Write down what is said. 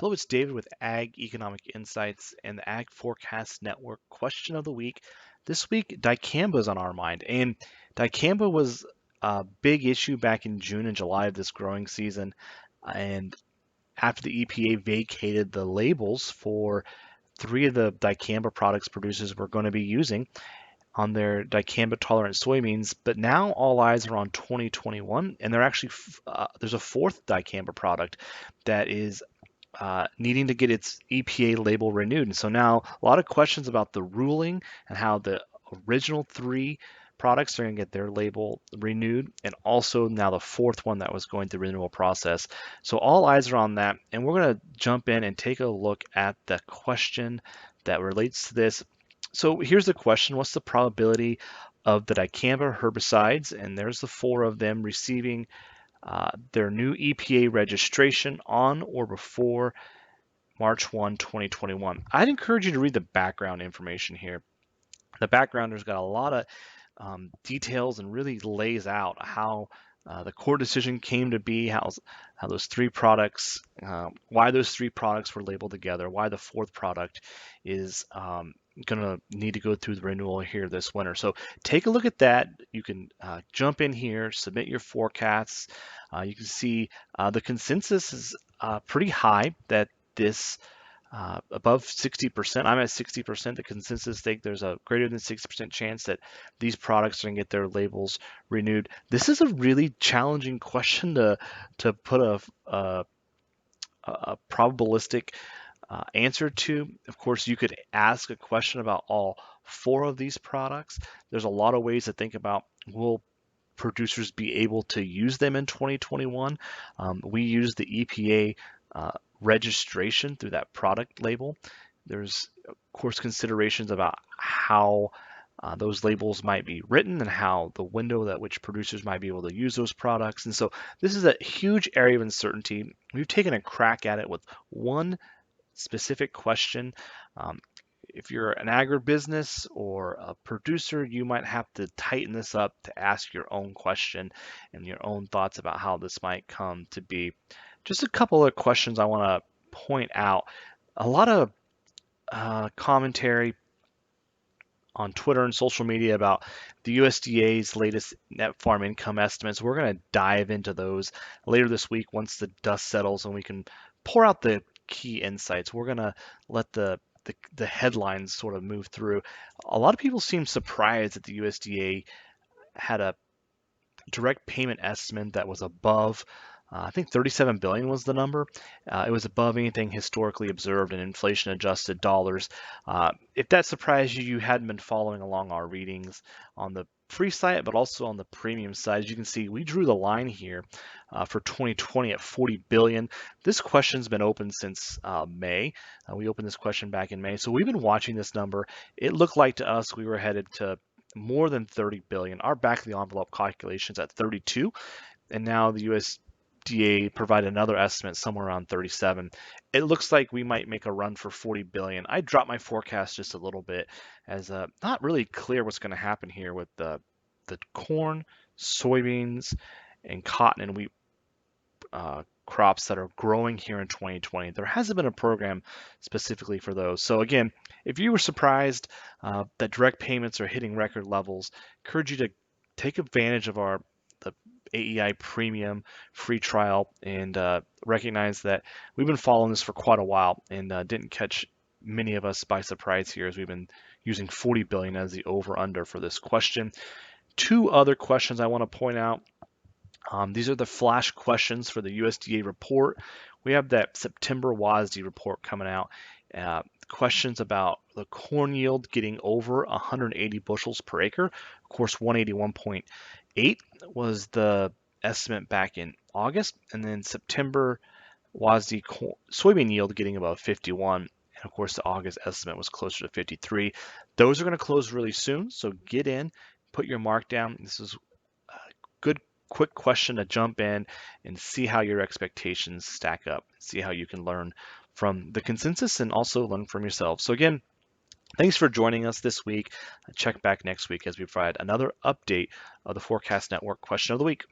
Hello, it's David with Ag Economic Insights and the Ag Forecast Network question of the week. This week, dicamba is on our mind, and dicamba was a big issue back in June and July of this growing season. And after the EPA vacated the labels for three of the dicamba products producers were going to be using on their dicamba tolerant soybeans, but now all eyes are on 2021, and there's a fourth dicamba product that is needing to get its EPA label renewed. And so now a lot of questions about the ruling and how the original three products are going to get their label renewed, and also now the fourth one that was going through the renewal process. So all eyes are on that, and we're going to jump in and take a look at the question that relates to this. So here's the question: what's the probability of the dicamba herbicides, and there's the four of them, receiving their new EPA registration on or before March 1, 2021. I'd encourage you to read the background information here. The background has got a lot of details and really lays out how the court decision came to be, how those three products, why those three products were labeled together, why the fourth product is going to need to go through the renewal here this winter. So take a look at that. You can jump in here, submit your forecasts. You can see the consensus is pretty high that this above 60%. I'm at 60%. The consensus think there's a greater than 60% chance that these products are going to get their labels renewed. This is a really challenging question to put a probabilistic answer to. Of course, you could ask a question about all four of these products. There's a lot of ways to think about, will producers be able to use them in 2021? We use the EPA registration through that product label. There's, of course, considerations about how those labels might be written and how the window that which producers might be able to use those products. And so this is a huge area of uncertainty. We've taken a crack at it with one specific question. If you're an agribusiness or a producer, you might have to tighten this up to ask your own question and your own thoughts about how this might come to be. Just a couple of questions I want to point out. A lot of commentary on Twitter and social media about the USDA's latest net farm income estimates. We're going to dive into those later this week once the dust settles and we can pour out the key insights. We're going to let the headlines sort of move through. A lot of people seem surprised that the USDA had a direct payment estimate that was above, I think 37 billion was the number. It was above anything historically observed in inflation adjusted dollars. If that surprised you, you hadn't been following along our readings on the free site, but also on the premium side. As you can see, we drew the line here for 2020 at 40 billion. This question's been open since May. We opened this question back in May. So we've been watching this number. It looked like to us we were headed to more than 30 billion. Our back of the envelope calculations at 32, and now the USDA provided another estimate somewhere around 37. It looks like we might make a run for 40 billion. I dropped my forecast just a little bit as not really clear what's going to happen here with the corn, soybeans, and cotton and wheat crops that are growing here in 2020. There hasn't been a program specifically for those. So again, if you were surprised that direct payments are hitting record levels, I encourage you to take advantage of the AEI premium free trial and recognize that we've been following this for quite a while and didn't catch many of us by surprise here as we've been using 40 billion as the over under for this question. Two other questions I want to point out. These are the flash questions for the USDA report. We have that September WASDE report coming out. Questions about the corn yield getting over 180 bushels per acre. Of course, 181.8 was the estimate back in August, and then September WASDE soybean yield getting above 51. And of course, the August estimate was closer to 53. Those are going to close really soon, so get in, put your mark down. This is a good quick question to jump in and see how your expectations stack up, see how you can learn from the consensus and also learn from yourself. So again, thanks for joining us this week. Check back next week as we provide another update of the Forecast Network question of the week.